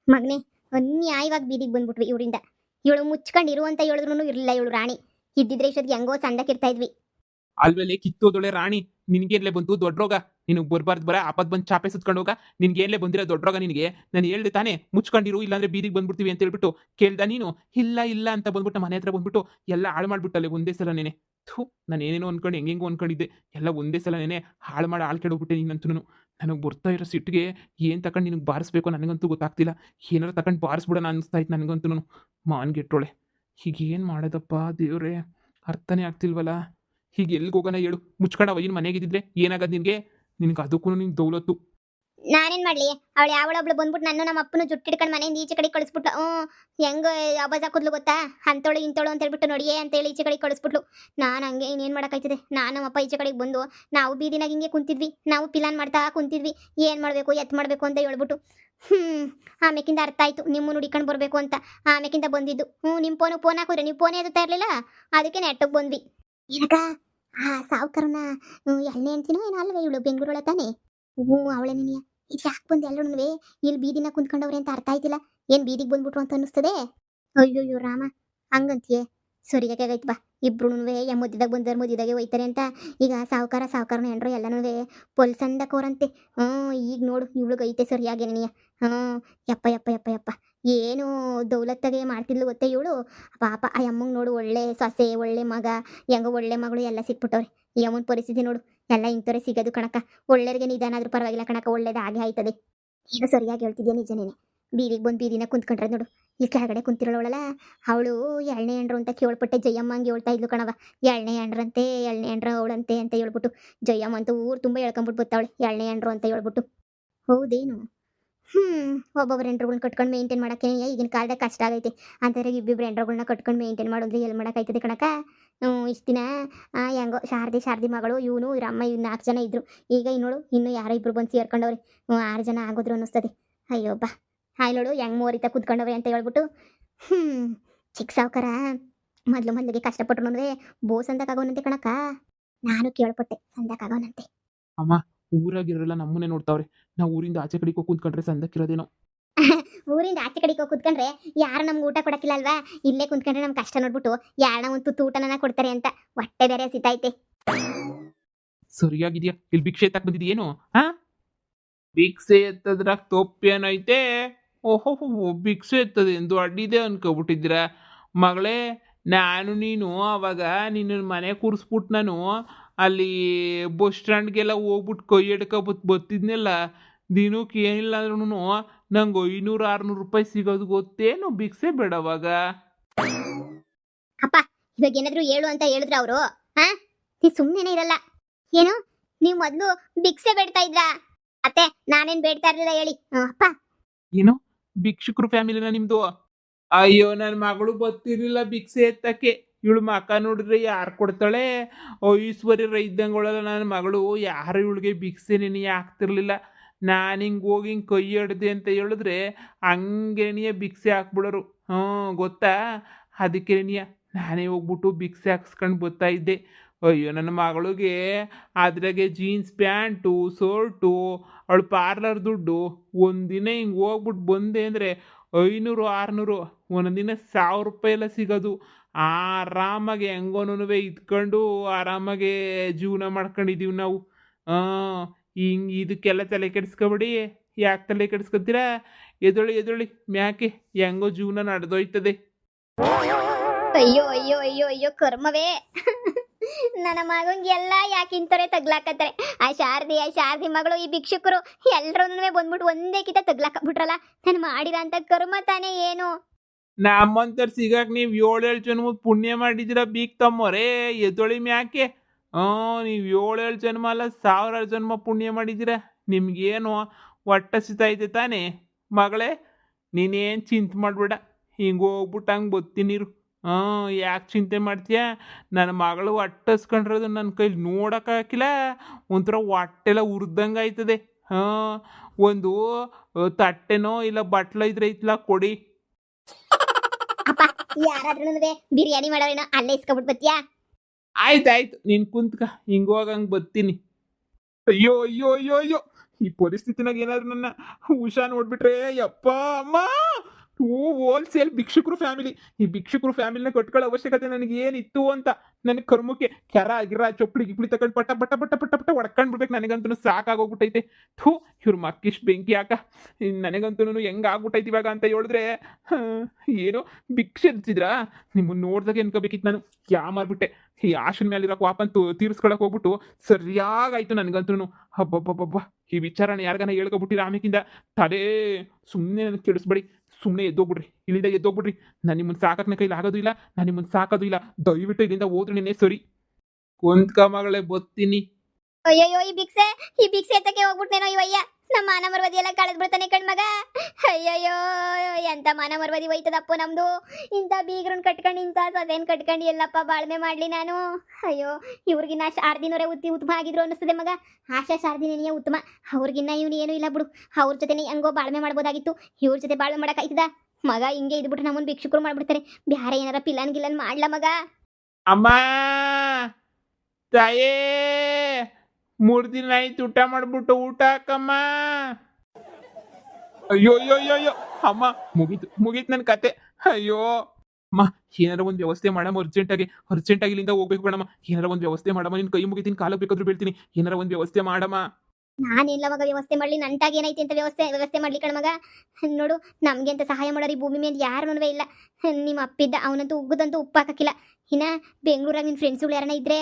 ಮಗನೇ, ಅನ್ಯಾಯವಾಗಿ ಬೀದಿಗೆ ಬಂದ್ಬಿಟ್ವಿ ಇವರಿಂದ. ಇವಳು ಮುಚ್ಕೊಂಡಿರು ಅಂತ ಹೇಳಿದ್ರು ಇರಲಿಲ್ಲ ಇವಳು ರಾಣಿ. ಇದ್ದಿದ್ರೆ ಇಷ್ಟೊತ್ತಿಗೆ ಹೆಂಗೋ ಸಂದಕ್ಕಿರ್ತಾ ಇದ್ವಿ. ಅಲ್ವೇಲೆ ಕಿತ್ತೋದೊಳೆ ರಾಣಿ, ನಿನ್ಗೇನ್ಲೆ ಬಂತು ದೊಡ್ಡ ರೋಗ? ನಿನಗೆ ಬರ್ಬಾರ್ದು ಬರ ಆಪತ್ ಬಂದು ಚಾಪೆ ಸುತ್ಕೊಂಡು ಹೋಗ. ನಿನ್ಗೇನ್ಲೆ ಬಂದಿರೋ ದೊಡ್ಡ ರೋಗ ನಿನಗೆ? ನಾನು ಹೇಳ್ದೆ ತಾನೇ ಮುಚ್ಕೊಂಡಿರು, ಇಲ್ಲಾಂದ್ರೆ ಬೀದಿಗೆ ಬಂದ್ಬಿಡ್ತೀವಿ ಅಂತ ಹೇಳ್ಬಿಟ್ಟು. ಕೇಳ್ದ ನೀನು? ಇಲ್ಲ ಇಲ್ಲ ಅಂತ ಬಂದ್ಬಿಟ್ಟು ಮನೆ ಹತ್ರ ಬಂದ್ಬಿಟ್ಟು ಎಲ್ಲ ಹಾಳು ಮಾಡ್ಬಿಟ್ಟಲೆ ಒಂದೇ ಸಲ ನೇನೆ. ಥೂ, ನಾನು ಏನೇನೋ ಅನ್ಕೊಂಡು ಹೆಂಗೆಂಗೋ ಅನ್ಕೊಂಡಿದ್ದೆ, ಎಲ್ಲ ಒಂದೇ ಸಲ ನೇನೆ ಹಾಳು ಮಾಡಿ ಹಾಳು ಕೆಡೋಗ್ಬಿಟ್ಟೆ ನೀನಂತೂ. ನನಗೆ ಬರ್ತಾ ಇರೋ ಸಿಟ್ಟಿಗೆ ಏನು ತಗೊಂಡು ನಿನಗೆ ಬಾರಿಸ್ಬೇಕು ನನಗಂತೂ ಗೊತ್ತಾಗ್ತಿಲ್ಲ. ಏನಾರು ತಗೊಂಡು ಬಾರಿಸ್ಬಿಡೋಣ ಅನಿಸ್ತಾ ಇತ್ತು ನನಗಂತೂ. ಮಾನ್ಗೆಟ್ಟೋಳೆ, ಹೀಗೇನು ಮಾಡೋದಪ್ಪ ದೇವ್ರೆ, ಅರ್ಥನೇ ಆಗ್ತಿಲ್ವಲ್ಲ. ಹೀಗೆ ಎಲ್ಲಿಗೆ ಹೋಗೋಣ ಹೇಳು? ಮುಚ್ಕೊಂಡವ ಏನು ಮನೆಗಿದ್ದಿದ್ರೆ ಏನಾಗದು ನಿನಗೆ? ನಿನಗೆ ಅದಕ್ಕೂ ನಿನ್ ದೌಲತ್ತು. ನಾನೇನ್ ಮಾಡ್ಲಿ? ಅವಳು ಯಾವಳೊಬ್ಳು ಬಂದ್ಬಿಟ್ಟು ನನ್ನ ನಮ್ಮ ಅಪ್ಪನ ಜುಟ್ಟಿಡ್ಕೊಂಡು ಮನೆಯಿಂದ ಈಚೆ ಕಡೆ ಕಳಿಸ್ಬಿಟ್ಲು. ಹೆಂಗ ಅಬಾಜ್ ಹಾಕಿದ್ಲು ಗೊತ್ತಾ? ಅಂತೋಳು ಇಂತೋಳು ಅಂತ ಹೇಳ್ಬಿಟ್ಟು ನೋಡಿಯೇ ಅಂತ ಹೇಳಿ ಈಚೆ ಕಡೆ ಕಳಿಸ್ಬಿಟ್ಲು. ನಾನು ಹಂಗೆ ಇನ್ನೇನು ಮಾಡೋಕ್ಕಾಯ್ತದೆ? ನಾನು ನಮ್ಮಪ್ಪ ಈಚೆ ಕಡೆಗೆ ಬಂದು ನಾವು ಬೀದಿನಾಗ ಹಿಂಗೆ ಕುಂತಿದ್ವಿ, ನಾವು ಪಿಲಾನ್ ಮಾಡ್ತಾ ಕುಂತಿದ್ವಿ. ಏನು ಮಾಡಬೇಕು ಎತ್ ಮಾಡಬೇಕು ಅಂತ ಹೇಳ್ಬಿಟ್ಟು ಆಮೇಕಿಂದ ಅರ್ಥ ಆಯ್ತು ನಿಮ್ಮ ನುಡಿಕೊಂಡು ಬರಬೇಕು ಅಂತ. ಆಮೇಕಿಂದ ಬಂದಿದ್ದು. ನಿಮ್ಮ ಫೋನ್ ಹಾಕಿದ್ರೆ ನೀವು ಫೋನೇ ಎದುತ್ತಾ ಇರಲಿಲ್ಲ, ಅದಕ್ಕೆ ನೆಟ್ಟಗೆ ಬಂದ್ವಿ. ಏನಕ್ಕ ಸಾವುಕಾರನ ಎಣ್ಣೆ ಅಂತೀನೋ ಏನೋ ಅಲ್ವೇ ಇವಳು ಬೆಂಗಳೂರೊಳ ತಾನೆ? ಅವಳೆ ನೀನಿಯ. ಇದು ಯಾಕೆ ಬಂದು ಎಲ್ಲರೂ ಇಲ್ಲಿ ಬೀದಿನ ಕುಂತ್ಕೊಂಡವ್ರೆ ಅಂತ ಅರ್ಥ ಆಯ್ತಿಲ್ಲ. ಏನು ಬೀದಿಗೆ ಬಂದ್ಬಿಟ್ರು ಅಂತ ಅನ್ನಿಸ್ತದೆ. ಅಯ್ಯೋ ರಾಮ, ಹಂಗಂತೀಯೇ? ಸರಿಯಾಗೈತೆ ಬಾ. ಇಬ್ರು ಮುದ್ದಿದಾಗ ಬಂದವ್ರು ಮುದ್ದಿದಾಗೆ ಹೋಯ್ತಾರೆ ಅಂತ. ಈಗ ಸಾವುಕಾರನ ಹೆಂಡ್ರು ಎಲ್ಲನೂ ಪೊಲ್ಸಂದಕೋರಂತೆ. ಈಗ ನೋಡು ಇವಳಿಗೈತೆ ಸರಿಯಾಗಿ ನೀಯ. ಯಪ್ಪ ಯಪ್ಪ ಯಪ್ಪ ಯಪ್ಪ, ಏನು ದೌಲತ್ತಾಗೆ ಮಾಡ್ತಿದ್ಲು ಗೊತ್ತೇ ಇವಳು. ಪಾಪ ಆ ಅಮ್ಮಂಗೆ ನೋಡು, ಒಳ್ಳೆ ಸೊಸೆ ಒಳ್ಳೆ ಮಗ, ಹೆಂಗೋ ಒಳ್ಳೆ ಮಗಳು ಎಲ್ಲ ಸಿಕ್ಬಿಟ್ಟವ್ರೆ. ಈ ಅಮ್ಮನ ಪರಿಸ್ಥಿತಿ ನೋಡು, ಎಲ್ಲ ಇಂಥವ್ರೆ ಸಿಗೋದು ಕಣಕ. ಒಳ್ಳೆಯರಿಗೆ ನಿಧಾನ ಆದ್ರೂ ಪರವಾಗಿಲ್ಲ ಕಣಕ, ಒಳ್ಳೇದು ಹಾಗೆ ಆಯ್ತದೆ. ಈಗ ಸರಿಯಾಗಿ ಹೇಳ್ತಿದ್ಯಾ ನಿಜನೇನೆ. ಬೀದಿಗೆ ಬಂದು ಬೀದಿನ ಕುಂತ್ಕೊಂಡ್ರೆ ನೋಡು, ಈ ಕೆಳಗಡೆ ಕುಂತಿರೋಳಲ್ಲ ಅವಳು ಎಳ್ಳೆ ಎಂಡ್ರು ಅಂತ ಕೇಳ್ಪಟ್ಟೆ. ಜಯಮ್ಮ ಹಂಗೆ ಹೇಳ್ತಾ ಇದ್ಲು ಕಣವ. ಎಳ್ಳೆ ಎಂಡ್ರಂತೆ, ಎಳ್ಳೆ ಎಂಡ್ರ ಅವಳಂತೆ ಅಂತ ಹೇಳ್ಬಿಟ್ಟು. ಜಯಮ್ಮ ಅಂತ ಊರು ತುಂಬ ಹೇಳ್ಕೊಂಬಿಟ್ಟು ಬತ್ತಾವಳೆ ಎಳ್ಳೆ ಎಂಡ್ರು ಅಂತ ಹೇಳ್ಬಿಟ್ಟು. ಹೌದೇನು? ಒಬ್ಬೊಬ್ಬರು ಎಂಟ್ರುಗಳ್ನ ಕಟ್ಕೊಂಡು ಮೇಂಟೈನ್ ಮಾಡೋಕ್ಕೆ ಈಗಿನ ಕಾಲದಾಗ ಕಷ್ಟ ಆಗೈತೆ. ಅಂತಾರೆ ಇಬ್ಬಿಬ್ರು ಎಂಟ್ರುಗಳ್ನ ಕಟ್ಕೊಂಡು ಮೇಂಟೈನ್ ಮಾಡೋದ್ರೆ ಎಲ್ಲಿ ಮಾಡೋಕ್ಕಾಯ್ತದೆ ಕಣಕ. ಇಷ್ಟು ದಿನ ಹೆಂಗೋ ಶಾರದಿ ಮಗಳು ಇವನು ಇವ್ರ ಅಮ್ಮ ಇವ್ರು 4 ಜನ ಇದ್ರು. ಈಗ ಇನ್ನೋಳು ಇನ್ನೂ ಯಾರೋ ಇಬ್ರು ಬಂದು ಸೇರ್ಕೊಂಡವ್ರೆ. 6 ಜನ ಆಗೋದ್ರು ಅನ್ನಿಸ್ತದೆ. ಅಯ್ಯೋ ಬಾ, ಹಾಯ್ಲೋಳು ಹೆಂಗೆ ಮೋರಿತ ಕುತ್ಕೊಂಡವ್ರೆ ಅಂತ ಹೇಳ್ಬಿಟ್ಟು. ಚಿಕ್ಕ ಸಾವುಕಾರ ಮೊದಲಿಗೆ ಕಷ್ಟಪಟ್ರು ಬೋಸ್ ಅಂದಕ್ಕಾಗೋನಂತೆ ಕಣಕ. ನಾನು ಕೇಳ್ಪಟ್ಟೆ ಸಂದಕ್ಕಾಗೋನಂತೆ. ಅಮ್ಮ, ಊರಾಗಿರಲ್ಲ ನಮ್ಮನ್ನೇ ನೋಡ್ತಾವ್ರೆ. ನಾವು ಊರಿಂದ ಆಚೆ ಕಡೆಗೆ ಹೋಗಿ ಕುಂತ್ಕೊಂಡ್ರೆ ಸಂದಕ್ಕಿರೋದೇನೋ. ಊರಿಂದ ಆಚೆ ಕಡೆಗೆ ಹೋಗಿ ಕುತ್ಕೊಂಡ್ರೆ ಯಾರು ನಮ್ಗೆ ಊಟ ಕೊಡಕ್ಕಿಲ್ಲ ಅಲ್ವಾ? ಇಲ್ಲೇ ಕುಂತ್ಕೊಂಡ್ರೆ ನಮ್ಮ ಕಷ್ಟ ನೋಡ್ಬಿಟ್ಟು ಯಾರನ್ನ ಒಂದು ತುತ್ತು ಊಟನ ಕೊಡ್ತಾರೆ ಅಂತ ಹೊಟ್ಟೆ ಬೇರೆ ಸಿತಾಯ್ತೆ. ಸರಿಯಾಗಿದ್ಯಾ? ಇಲ್ಲಿ ಭಿಕ್ಷೆ ಎತ್ತಕ್ ಬಂದಿದ್ಯೇನು? ಹಾ, ಭಿಕ್ಷೆ ಎತ್ತದ್ರಾಗ ತಪ್ಪೇನೈತೆ? ಓಹೋ, ಭಿಕ್ಷೆ ಎತ್ತದ ಎಂದು ಅಡ್ಡಿದೆ ಅನ್ಕೋಬಿಟ್ಟಿದ್ರ ಮಗಳೇ. ನಾನು ನೀನು ಅವಾಗ ನಿನ್ನ ಮನೆ ಕೂರಿಸ್ಬಿಟ್ಟು ನಾನು ಅಲ್ಲಿ ಬಸ್ ಸ್ಟ್ಯಾಂಡ್ಗೆಲ್ಲ ಹೋಗ್ಬಿಟ್ಟು ಕೈ ಹಿಡ್ಕೊಬತ್ ಬತ್ತಿದ್ನೆಲ್ಲ. ದಿನಕ್ಕೆ ಏನಿಲ್ಲ ಅಂದ್ರೂ ನಂಗೆ 500-600 ರೂಪಾಯಿ ಸಿಗೋದು ಗೊತ್ತೇನು? ಭಿಕ್ಷೆ ಬೇಡವಾಗ. ಅಪ್ಪ, ಇವಾಗ ಏನಾದ್ರು ಹೇಳು ಅಂತ ಹೇಳಿದ್ರ ಅವರು? ಹಾ, ನೀ ಸುಮ್ಮನೆ ಇರಲ್ಲ ಏನು? ನೀವು ಮೊದಲು ಭಿಕ್ಷೆ ಬೇಡ್ತಾ ಇದ್ರಾ? ಅತ್ತೆ, ನಾನೇನ್ ಬೇಡ್ತಾ ಇರ್ಲಿಲ್ಲ ಹೇಳಿ. ಅಪ್ಪ, ಏನು ಭಿಕ್ಷುಕರು ಫ್ಯಾಮಿಲಿನ ನಿಮ್ದು? ಅಯ್ಯೋ, ನನ್ನ ಮಗಳು ಬತ್ತಿರ್ಲಿಲ್ಲ ಭಿಕ್ಷೆ ಎತ್ತಕ್ಕೆ. ಇವಳು ಮಕ್ಕ ನೋಡಿದ್ರೆ ಯಾರು ಕೊಡ್ತಾಳೆ? ಐಶ್ವರ್ಯ ಇದ್ದಂಗೊಳಲ್ಲ ನನ್ನ ಮಗಳು. ಯಾರು ಇವಳಿಗೆ ಭಿಕ್ಷೆ ನೆನೆಯ ಆಗ್ತಿರ್ಲಿಲ್ಲ. ನಾನು ಹಿಂಗೆ ಹೋಗಿ ಹಿಂಗೆ ಕೈ ಹಿಡ್ದೆ ಅಂತ ಹೇಳಿದ್ರೆ ಹಂಗೇನಿಯ ಭಿಕ್ಷೆ ಹಾಕ್ಬಿಡೋರು. ಗೊತ್ತಾ? ಅದಕ್ಕೆ ನಾನೇ ಹೋಗ್ಬಿಟ್ಟು ಭಿಕ್ಷೆ ಹಾಕ್ಸ್ಕೊಂಡು ಬರ್ತಾ ಇದ್ದೆ. ಅಯ್ಯೋ, ನನ್ನ ಮಗಳಿಗೆ ಅದ್ರಾಗೆ ಜೀನ್ಸ್ ಪ್ಯಾಂಟು ಶರ್ಟು, ಅವಳು ಪಾರ್ಲರ್ ದುಡ್ಡು, ಒಂದಿನ ಹಿಂಗೆ ಹೋಗ್ಬಿಟ್ಟು ಬಂದೆ ಅಂದರೆ 500-600, ಒಂದೊಂದಿನ 1000 ರೂಪಾಯಿ ಎಲ್ಲ ಸಿಗೋದು. ಆರಾಮಾಗಿ ಹೆಂಗೋನು ಇದ್ಕೊಂಡು ಆರಾಮಾಗಿ ಜೀವನ ಮಾಡ್ಕೊಂಡಿದ್ದೀವಿ ನಾವು. ಹಿಂಗೆ ಇದಕ್ಕೆಲ್ಲ ತಲೆ ಕೆಡಿಸ್ಕೊಬೇಡಿ. ಯಾಕೆ ತಲೆ ಕೆಡಿಸ್ಕೊತೀರಾ? ಎದೊಳಿ ಮ್ಯಾಕೆ, ಹೆಂಗೋ ಜೀವನ ನಡೆದೋಯ್ತದೆ. ಅಯ್ಯೋ ಅಯ್ಯೋ ಅಯ್ಯೋ ಅಯ್ಯೋ ಕರ್ಮವೇ. ನನ್ನ ಮಗಂಗೆಲ್ಲ ಯಾಕಿಂತರೆ ತಗ್ಲಾಕತ್ತಾರೆ. ಆ ಶಾರದಿ ಮಗಳು, ಈ ಭಿಕ್ಷುಕರು ಎಲ್ರನ್ನೂ ಬಂದ್ಬಿಟ್ಟು ಒಂದೇ ಕಿತ ತಗ್ಲಾಕಬಿಟ್ರಲ್ಲ. ನಾನು ಮಾಡಿರ ಅಂತ ಕರ್ಮ ತಾನೇ ಏನು? ನಮ್ಮಂತರ ಸಿಗಾಕ ನೀವು 7 ಜನ್ಮ ಪುಣ್ಯ ಮಾಡಿದಿರ ಬೀಕ್ ತಮ್ಮೋರೇ. ಎದೊಳಿ ಮ್ಯಾಕೆ. ನೀವು 7 ಜನ್ಮ ಅಲ್ಲ 1000 ಜನ್ಮ ಪುಣ್ಯ ಮಾಡಿದಿರ. ನಿಮ್ಗೇನು ಹೊಟ್ಟೆ ಸಿತೈತೆ ತಾನೇ ಮಗಳೇ? ನೀನೇನು ಚಿಂತೆ ಮಾಡಬೇಡ, ಹಿಂಗೆ ಹೋಗ್ಬಿಟ್ಟು ಹಂಗೆ ಬತ್ತೀನಿರು. ಯಾಕೆ ಚಿಂತೆ ಮಾಡ್ತೀಯ? ನನ್ನ ಮಗಳು ಹೊಟ್ಟಸ್ಕೊಂಡ್ರದು ನನ್ನ ಕೈಲಿ ನೋಡೋಕ್ಕಾಗಿಲ್ಲ. ಒಂಥರ ಹೊಟ್ಟೆಲ್ಲ ಉರ್ದಂಗೆ ಆಯ್ತದೆ. ಒಂದು ತಟ್ಟೆನೋ ಇಲ್ಲ ಬಟ್ಲ ಇದ್ರೆ ಐತ್ಲ ಕೊಡಿ. ಅಪ್ಪ, ಯಾರಾದ್ರೂ ಬಿರಿಯಾನಿ ಮಾಡೋರೇನೋ, ಅಲ್ಲೇ ಇಸ್ಕೊಬಿಟ್ಟು ಬತ್ತೀಯಾ? ಆಯ್ತಾಯ್ತು, ನೀನು ಕುಂತ್ಕ, ಹಿಂಗೆ ಹೋಗಂಗೆ ಬತ್ತೀನಿ. ಅಯ್ಯೋ ಅಯ್ಯೋ ಅಯ್ಯೋ ಅಯ್ಯೋ, ಈ ಪರಿಸ್ಥಿತಿನಾಗ ಏನಾದ್ರು ನನ್ನ ಉಷಾ ನೋಡ್ಬಿಟ್ರೆ ಯಪ್ಪ ಅಮ್ಮ ಹೋಲ್ಸೇಲ್ ಭಿಕ್ಷುಕರು ಫ್ಯಾಮಿಲಿ. ಈ ಭಿಕ್ಷುಕರು ಫ್ಯಾಮಿಲಿನ ಕಟ್ಕೊಳ್ಳೋ ಅವಶ್ಯಕತೆ ನನಗೆ ಏನಿತ್ತು ಅಂತ ನನಗೆ ಕರ್ಮಕ್ಕೆ ಕೆರ ಗಿರ ಚೊಪ್ಪಳಿ ಗಿಪ್ಳಿ ತಗೊಂಡು ಪಟ ಪಟ ಪಟ ಪಟ ಪಟ ಹೊಡ್ಕೊಂಡ್ ಬಿಡ್ಬೇಕು. ನನಗಂತೂ ಸಾಕಾಗೋಗ್ಬಿಟ್ಟೈತೆ. ಥೂ ಇವ್ರ ಮಕ್ಕಿಷ್ಟು ಬೆಂಕಿ ಹಾಕ. ನನಗಂತೂ ಹೆಂಗ್ ಆಗ್ಬಿಟ್ಟೈತಿ ಇವಾಗ ಅಂತ ಹೇಳಿದ್ರೆ ಏನೋ ಭಿಕ್ಷೆ ಎತ್ತಿದ್ರಾ ನಿಮ್ಮನ್ನು ನೋಡ್ದಾಗ ಅನ್ಕೋಬೇಕಿತ್ತು ನಾನು. ಮಾರ್ಬಿಟ್ಟೆ ಈ ಆಶನ್ ಮೇಲಿರೋ ವಾಪಂತೂ ತೀರ್ಸ್ಕೊಳಕ್ ಹೋಗ್ಬಿಟ್ಟು ಸರಿಯಾಗಾಯ್ತು ನನಗಂತೂ. ಹಬ್ಬಬ್ಬಬ್ಬಬ್ಬ ಈ ವಿಚಾರನ ಯಾರಿಗಾನ ಹೇಳ್ಕೊಬಿಟ್ಟಿರ ಆಮೇಕಿಂದ ತಲೆ ಸುಮ್ಮನೆ ನನಗೆ ಕೆಡಿಸ್ಬೇಡಿ. ಸುಮ್ಮನೆ ಎದ್ದೋಗ್ಬಿಡ್ರಿ, ಇಲ್ಲಿಂದ ಎದ್ದೋಗ್ಬಿಡ್ರಿ. ನಾನು ನಿಮ್ಮನ್ನು ಸಾಕಕ್ಕೆ ಕೈಲಿ ಆಗೋದು ಇಲ್ಲ, ನಾನು ನಿಮ್ಮನ್ನು ಸಾಕೋದು ಇಲ್ಲ. ದಯವಿಟ್ಟು ಇಲ್ಲಿಂದ ಹೋದ್ರೆ ನೆನೆ ಸರಿ. ಕುಂತ್ಕ ಮಗಳೇ ಬತ್ತೀನಿ. ಅಯ್ಯಯ್ಯೋ ಈ ಭಿಕ್ಷೆ ಎತ್ತಕ್ಕೆ ಹೋಗ್ಬಿಟ್ನೇನೋ ಇವಯ್ಯ. ನಮ್ಮ ಮಾನ ಮರ್ವದಿ ಎಲ್ಲ ಕಳೆದ್ ಬಿಡ್ತಾನೆ ಕಣ್ಮಗ. ಅಯ್ಯಯ್ಯೋ ಎಂತ ಮಾನ ಮರ್ವದಿ ಹೋಯ್ತದಪ್ಪ ನಮ್ದು. ಇಂಥ ಬೀಗ್ರನ್ ಕಟ್ಕೊಂಡು ಇಂಥ ಸದೇನ್ ಕಟ್ಕೊಂಡು ಎಲ್ಲಪ್ಪ ಬಾಳ್ಮೆ ಮಾಡ್ಲಿ ನಾನು. ಅಯ್ಯೋ ಇವ್ರಿಗಿನ್ನ ಶಾರ್ದಿನವರೇ ಉತ್ತಮ ಆಗಿದ್ರು ಅನ್ನಿಸ್ತದೆ ಮಗ. ಆಶಾ ಶಾರ್ದಿನೇನಿಯ ಉತ್ತಮ. ಅವ್ರಿಗಿನ್ನ ಇವನು ಏನೂ ಇಲ್ಲ ಬಿಡು. ಅವ್ರ ಜೊತೆನೇ ಹೆಂಗೋ ಬಾಳ್ಮೆ ಮಾಡ್ಬೋದಾಗಿತ್ತು. ಇವ್ರ ಜೊತೆ ಬಾಳ್ಮೆ ಮಾಡಕ್ಕಾಯ್ತದ ಮಗ? ಹಿಂಗೆ ಇದ್ಬಿಟ್ಟು ನಮ್ಮನ್ನು ಭಿಕ್ಷುಕರು ಮಾಡ್ಬಿಡ್ತಾರೆ. ಬ್ಯಾರೆ ಏನಾರ ಪಿಲ್ಲನ್ ಗಿಲ್ಲನ್ ಮಾಡ್ಲ ಮಗ? ಅಮ್ಮ ತಾಯೇ 3 ದಿನ ಆಯ್ತು ಊಟ ಮಾಡ್ಬಿಟ್ಟು ಊಟ ಹಾಕಮ್ಮ. ಅಯ್ಯೋ ಅಯ್ಯೋ ಅಯ್ಯೋ ಅಯ್ಯೋ ಅಮ್ಮ ಮುಗೀತು ನನ್ನ ಕತೆ. ಅಯ್ಯೋ ಅಮ್ಮ ಏನಾರ ಒಂದು ವ್ಯವಸ್ಥೆ ಮಾಡಮ್ಮ. ಅರ್ಜೆಂಟಾಗಿ ಇಲ್ಲಿಂದ ಹೋಗ್ಬೇಕು ಬೇಡಮ್ಮ. ಏನಾರ ಒಂದು ವ್ಯವಸ್ಥೆ ಮಾಡಮ್ಮ. ನಿನ್ನ ಕೈ ಮುಗಿತೀನಿ, ಕಾಲು ಬೇಕಾದ್ರೂ ಬೀಳ್ತೀನಿ. ಏನಾರ ಒಂದು ವ್ಯವಸ್ಥೆ ಮಾಡಮ್ಮ. ನಾನೆಲ್ಲ ಮಗ ವ್ಯವಸ್ಥೆ ಮಾಡ್ಲಿ? ನಂಟಾಗ ಏನೈತಿ ಅಂತ ವ್ಯವಸ್ಥೆ ಮಾಡ್ಲಿ ಕಣ್ಮಗ? ನೋಡು ನಮ್ಗೆ ಅಂತ ಸಹಾಯ ಮಾಡೋರು ಈ ಭೂಮಿ ಮೇಲೆ ಯಾರೂ ಇಲ್ಲ. ನಿಮ್ಮ ಅಪ್ಪಿದ್ದ ಅವನಂತೂ ಉಗ್ಗದಂತೂ ಉಪ್ಪು ಹಾಕಕ್ಕಿಲ್ಲ. ಇನ್ನ ಬೆಂಗಳೂರಾಗ ನಿನ್ನ ಫ್ರೆಂಡ್ಸ್ಗಳು ಯಾರನ್ನ ಇದ್ರೆ?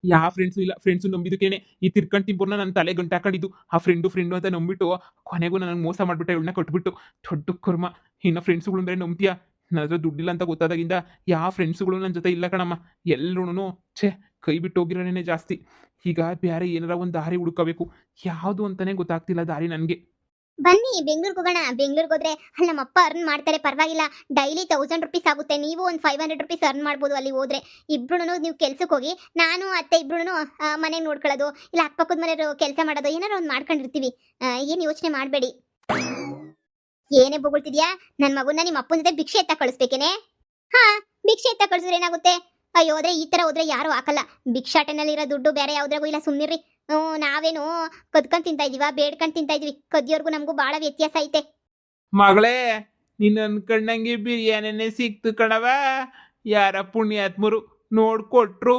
ಯಾವ ಫ್ರೆಂಡ್ಸು ಇಲ್ಲ. ಫ್ರೆಂಡ್ಸು ನಂಬಿದಕ್ಕೇನೆ ಈ ತಿರ್ಕಂಡ್ ತಿಂಪೂರ್ನ ನನ್ನ ತಲೆ ಗಂಟು ಹಾಕೊಂಡಿದ್ದು. ಆ ಫ್ರೆಂಡು ಅಂತ ನಂಬಿಟ್ಟು ಕೊನೆಗೂ ನನಗೆ ಮೋಸ ಮಾಡ್ಬಿಟ್ಟೆ. ಇವಳನ್ನ ಕಟ್ಬಿಟ್ಟು ದೊಡ್ಡ ಕರ್ಮ. ಇನ್ನು ಫ್ರೆಂಡ್ಸ್ಗಳು ಅಂದರೆ ನಂಬ್ತೀಯ? ನನ್ನ ಹತ್ರ ದುಡ್ಡಿಲ್ಲ ಅಂತ ಗೊತ್ತಾದಾಗಿಂದ ಯಾವ ಫ್ರೆಂಡ್ಸ್ಗಳು ನನ್ನ ಜೊತೆ ಇಲ್ಲ ಕಣಮ್ಮ. ಎಲ್ಲರೂ ಕೈ ಬಿಟ್ಟು ಹೋಗಿರೋನೇ ಜಾಸ್ತಿ. ಈಗ ಬೇರೆ ಏನಾರ ಒಂದು ದಾರಿ ಹುಡುಕಬೇಕು. ಯಾವುದು ಅಂತಾನೆ ಗೊತ್ತಾಗ್ತಿಲ್ಲ ದಾರಿ ನನಗೆ. ಬನ್ನಿ ಬೆಂಗಳೂರಿಗೆ ಹೋಗೋಣ. ಬೆಂಗಳೂರಿಗೆ ಹೋದ್ರೆ ಅಲ್ಲಿ ನಮ್ಮ ಅಪ್ಪ ಅರ್ನ್ ಮಾಡ್ತಾರೆ, ಪರವಾಗಿಲ್ಲ. ಡೈಲಿ 1000 ರೂಪೀಸ್ ಆಗುತ್ತೆ. ನೀವು ಒಂದು 500 ರೂಪೀಸ್ ಅರ್ನ್ ಮಾಡ್ಬೋದು ಅಲ್ಲಿ ಹೋದ್ರೆ. ಇಬ್ರು ನೀವು ಕೆಲ್ಸಕ್ಕೆ ಹೋಗಿ, ನಾನು ಅತ್ತೆ ಇಬ್ರು ಮನೆಗೆ ನೋಡ್ಕೊಳ್ಳೋದು, ಇಲ್ಲ ಅಕ್ಕಪಕ್ಕದ ಮನೆಯವರು ಕೆಲಸ ಮಾಡೋದು, ಏನಾರು ಒಂದು ಮಾಡ್ಕೊಂಡಿರ್ತೀವಿ. ಏನು ಯೋಚನೆ ಮಾಡಬೇಡಿ. ಏನೇ ಬೊಗಳ್ತಿದ್ಯಾ? ನನ್ನ ಮಗುನ ನಿಮ್ಮ ಅಪ್ಪನ ಜೊತೆ ಭಿಕ್ಷೆ ಎತ್ತ ಕಳಿಸ್ಬೇಕೇನೆ? ಹಾ, ಭಿಕ್ಷೆ ಎತ್ತ ಕಳಿಸಿದ್ರೆ ಏನಾಗುತ್ತೆ? ಅಯ್ಯೋ ಹೋದ್ರೆ ಈ ತರ ಹೋದ್ರೆ ಯಾರು ಹಾಕಲ್ಲ. ಭಿಕ್ಷಾಟನಲ್ಲಿರೋ ದುಡ್ಡು ಬೇರೆ ಯಾವ್ದ್ರಾಗೂ ಇಲ್ಲ. ಸುಮ್ಮನಿರ್ರಿ. ನಾವೇನು ಕದ್ಕೊಂಡ್ ತಿಂತಾ ಇದೀವ, ಬೇಡ್ಕೊಂಡ್ ತಿಂತಾ ಇದೀವಿ. ಕದ್ಯೋರ್ಗು ನಮಗೂ ಬಹಳ ವ್ಯತ್ಯಾಸ ಐತೆ. ಮಗಳೇ ನೀನ್ ಅನ್ಕೊಂಡಂಗೆ ಬಿರಿಯಾನಿನೇ ಸಿಕ್ತು ಕಣವ. ಯಾರ ಪುಣ್ಯಾತ್ಮರು ನೋಡ್ಕೊಟ್ರು.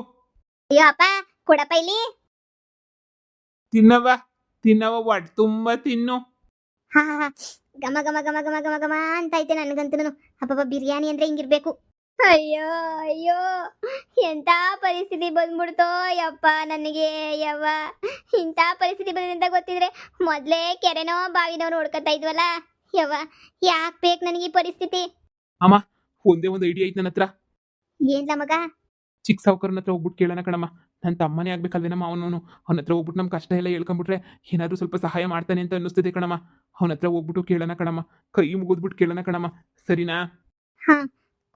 ಅಯ್ಯೋ ಅಪ್ಪ ಕೊಡಪ್ಪ ಇಲ್ಲಿ. ತಿನ್ನವ ಒಟ್ಟು ತುಂಬಾ ತಿನ್ನು. ಹಾ ಗಮ ಗಮ ಗಮ ಗಮ ಗಮ ಗಮ ಅಂತ ಐತೆ ನನಗಂತೂ. ಅಪ್ಪಪ್ಪ ಬಿರಿಯಾನಿ ಅಂದ್ರೆ ಹಿಂಗಿರ್ಬೇಕು. ಅಯ್ಯೋ ಅಯ್ಯೋ ಎಂತ ಪರಿಸ್ಥಿತಿ ಬಂದ್ಬಿಡ್ತೋ ಯಪ್ಪ ನನಗೆ. ಯವ್ವ ಇಂಥ ಪರಿಸ್ಥಿತಿ ಬಂದಂತ ಗೊತ್ತಿದ್ರೆ ಮೊದ್ಲೇ ಕೆರೆನೋ ಬಾವಿನೋ ನೋಡ್ಕೊತಾ ಇದ್ವಲ್ಲ. ಯವ್ವ ಯಾಕೆ ಬೇಕು ನನಗೆ ಈ ಪರಿಸ್ಥಿತಿ? ಅಮ್ಮ ಒಂದೇ ಒಂದು ಐಡಿಯಾ ಐತೆ ನನ್ನ ಹತ್ರ. ಏನ್ಲ ಮಗ? ಚಿಕ್ಕ ಸಾವುಕಾರನ ಹತ್ರ ಹೋಗ್ಬಿಟ್ಟು ಕೇಳೋಣ ಕಣಮ್ಮ. ನನ್ನ ತಮ್ಮನೇ ಆಗ್ಬೇಕಲ್ವೇನಮ್ಮ ಅವನು. ಅವನ ಹತ್ರ ಹೋಗ್ಬಿಟ್ಟು ನಮ್ಮ ಕಷ್ಟ ಎಲ್ಲ ಹೇಳ್ಕೊಂಡ್ಬಿಟ್ರೆ ಏನಾದರೂ ಸ್ವಲ್ಪ ಸಹಾಯ ಮಾಡ್ತಾನೆ ಅಂತ ಅನ್ನಿಸ್ತದೆ ಕಣಮ್ಮ. ಅವನ ಹತ್ರ ಹೋಗ್ಬಿಟ್ಟು ಕೇಳೋಣ ಕಣಮ್ಮ. ಕೈ ಮುಗಿದ್ಬಿಟ್ಟು ಕೇಳೋಣ ಕಣಮ್ಮ, ಸರಿನಾ? ಹಾ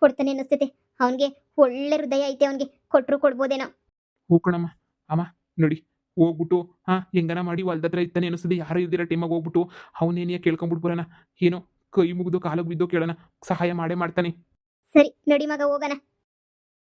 ಕೊಡ್ತಾನೆ ಅನ್ನಿಸ್ತೈತೆ. ಅವನಿಗೆ ಒಳ್ಳೆ ಹೃದಯ ಐತೆ. ಅವನಿಗೆ ಕೊಟ್ರು ಕೊಡ್ಬೋದೇನೋ. ಹೋಗೋಣಮ್ಮ. ಅಮ್ಮ ನೋಡಿ ಹೋಗ್ಬಿಟ್ಟು ಹೆಂಗನ ಮಾಡಿ ಹೊಲ್ದ ಹತ್ರ ಇರ್ತಾನೆ ಅನ್ನಿಸ್ತದೆ. ಯಾರು ಇಲ್ದಿರೋ ಟೈಮಾಗ ಹೋಗ್ಬಿಟ್ಟು ಅವನೇನೇ ಕೇಳ್ಕೊಂಬಿಟ್ಟು ಬರೋಣ. ಏನೋ ಕೈ ಮುಗಿದು ಕಾಲಿಗೆ ಬಿದ್ದು ಕೇಳೋಣ, ಸಹಾಯ ಮಾಡೇ ಮಾಡ್ತಾನೆ. ಸರಿ ನಡಿ ಮಗ ಹೋಗೋಣ.